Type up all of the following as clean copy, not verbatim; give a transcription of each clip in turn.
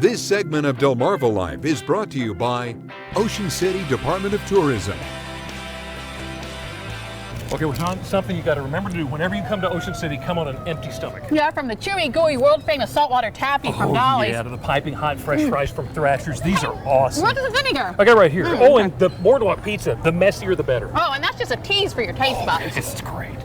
This segment of Delmarva Life is brought to you by Ocean City Department of Tourism. Okay, well, something you got to remember to do whenever you come to Ocean City, come on an empty stomach. Yeah, from the chewy, gooey, world-famous saltwater taffy from Dolly's. Yeah, to the piping hot fresh fries from Thrasher's. These are awesome. What is the vinegar? I got it right here. Oh, and the boardwalk pizza. The messier, the better. Oh, and that's just a tease for your taste buds. It's great.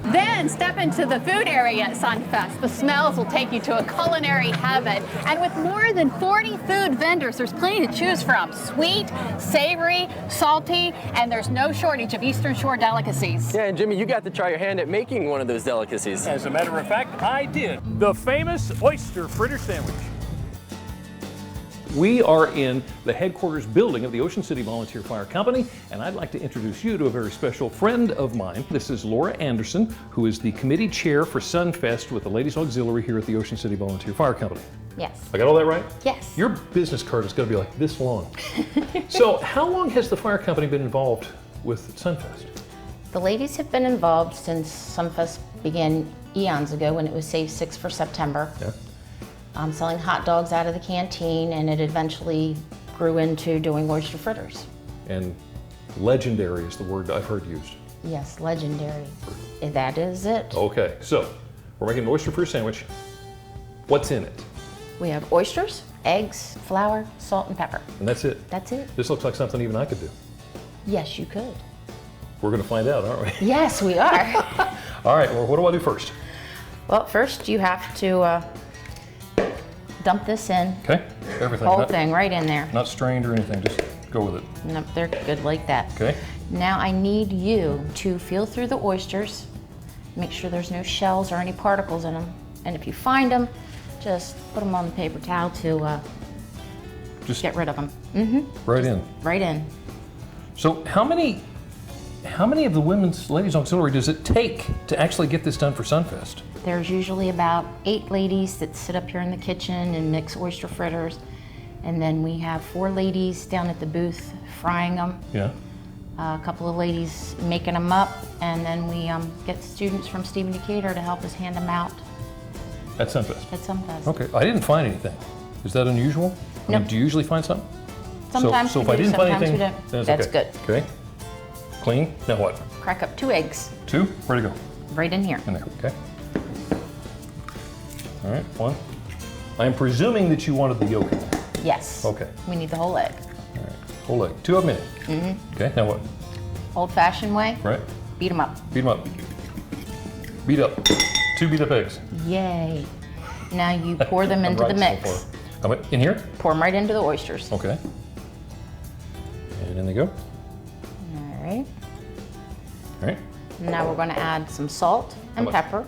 Then step into the food area at Sunfest. The smells will take you to a culinary heaven. And with more than 40 food vendors, there's plenty to choose from. Sweet, savory, salty, and there's no shortage of Eastern Shore delicacies. Yeah, and Jimmy, you got to try your hand at making one of those delicacies. As a matter of fact, I did. The famous Oyster Fritter sandwich. We are in the headquarters building of the Ocean City Volunteer Fire Company, and I'd like to introduce you to a very special friend of mine. This is Laura Anderson, who is the committee chair for Sunfest with the Ladies Auxiliary here at the Ocean City Volunteer Fire Company. Yes. I got all that right? Yes. Your business card is going to be like this long. So how long has the fire company been involved with Sunfest? The ladies have been involved since Sunfest began eons ago when it was Save 6 for September. Yeah. Selling hot dogs out of the canteen, and it eventually grew into doing oyster fritters. And legendary is the word I've heard used. Yes, legendary. That is it. Okay, so we're making an oyster fritter sandwich. What's in it? We have oysters, eggs, flour, salt, and pepper. And that's it? That's it. This looks like something even I could do. Yes, you could. We're going to find out, aren't we? Yes, we are. All right, well, what do I do first? Well, first you have to dump this in. Okay, everything. Whole thing right in there. Not strained or anything, just go with it. Nope, they're good like that. Okay. Now I need you to feel through the oysters, make sure there's no shells or any particles in them, and if you find them, just put them on the paper towel to Just get rid of them. right in. Right in. So how many of the Ladies Auxiliary does it take to actually get this done for Sunfest? There's usually about 8 ladies that sit up here in the kitchen and mix oyster fritters, and then we have 4 ladies down at the booth frying them. Yeah. A couple of ladies making them up, and then we get students from Stephen Decatur to help us hand them out At Sunfest? at Sunfest. Okay, I didn't find anything. Is that unusual? I mean, Nope. do you usually find something? Sometimes so we if I do, didn't find sometimes we anything, don't. then it's That's okay. good. Okay. Clean, now what? Crack up 2 eggs 2, where to go? right in here. In there, okay. All right, 1. I am presuming that you wanted the yolk in there. Yes. Okay. We need the whole egg. All right, whole egg. 2 of them in. Okay, now what? Old-fashioned way, Right? beat them up. Beat them up. Beat up. 2 beat up eggs. Yay. Now you pour them I'm into the right so mix. far. In here? Pour them right into the oysters. Okay. And in they go. All right. All right. Now we're going to add some salt and much? pepper.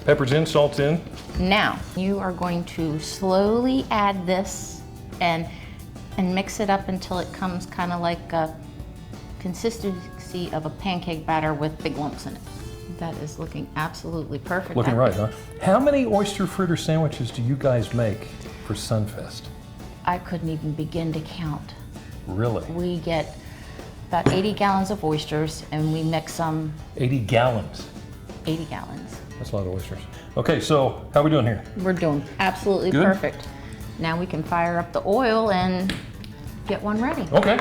Pepper's in, salt's in. Now you are going to slowly add this and mix it up until it comes kind of like a consistency of a pancake batter with big lumps in it. That is looking absolutely perfect. Looking right, huh? How many oyster fritter sandwiches do you guys make for Sunfest? I couldn't even begin to count. Really? We get about 80 gallons of oysters and we mix them 80 gallons. 80 gallons. That's a lot of oysters. Okay, so how are we doing here? We're doing absolutely Good. perfect. Now we can fire up the oil and get one ready. Okay.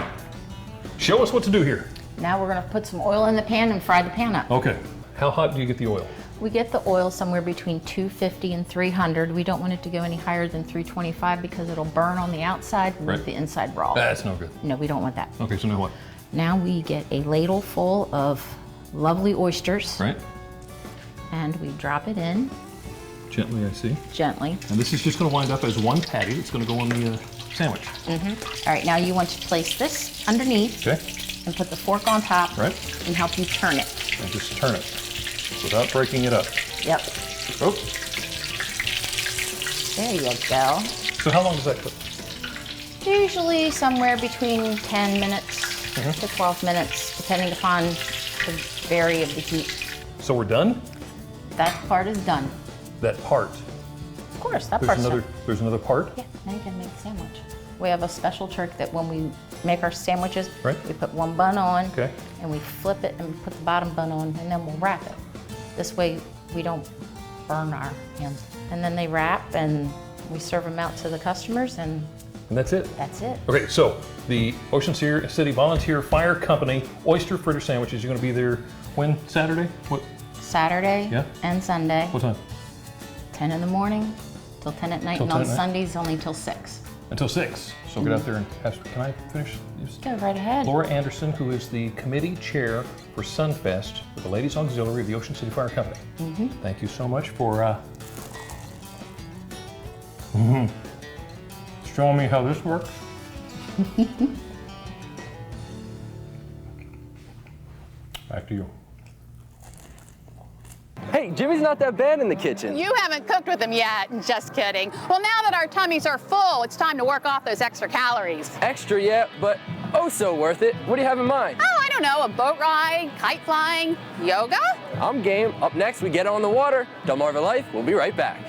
Show us what to do here. Now we're gonna put some oil in the pan and fry the pan up. Okay. How hot do you get the oil? We get the oil somewhere between 250 and 300. We don't want it to go any higher than 325 because it'll burn on the outside and Right. leave the inside raw. That's no good. No, we don't want that. Okay, so now what? Now we get a ladle full of lovely oysters Right? and we drop it in Gently, I see. gently. And this is just going to wind up as one patty that's going to go on the sandwich. All right, now you want to place this underneath Okay? and put the fork on top Right. and help you turn it. And just turn it without breaking it up. Yep, Oh, there you go. so how long does that cook? Usually somewhere between 10 minutes Mm-hmm. to 12 minutes, depending upon the vary of the heat. So we're done? That part is done. That part. Of course, that There's part's another. done. There's another part. Yeah, now you can make the sandwich. We have a special trick that when we make our sandwiches, Right. we put one bun on, Okay. and we flip it and put the bottom bun on, and then we'll wrap it. This way, we don't burn our hands. and then they wrap and we serve them out to the customers, and that's it? That's it. Okay, so the Ocean City Volunteer Fire Company Oyster Fritter sandwiches, you're going to be there when? Saturday? What? Saturday and Sunday. What time? 10 in the morning till 10 at night, Till and 10 on at night? Sundays only till 6. Until 6. So get out there and can I finish? Go right ahead. Laura Anderson, who is the committee chair for Sunfest with the Ladies Auxiliary of the Ocean City Fire Company. Thank you so much for showing me how this works. Back to you. Hey, Jimmy's not that bad in the kitchen. You haven't cooked with him yet. Just kidding. Well, now that our tummies are full, it's time to work off those extra calories. Extra, yeah, but oh so worth it. What do you have in mind? Oh, I don't know, a boat ride, kite flying, yoga? I'm game. Up next, we get on the water. Delmarva Life, we'll be right back.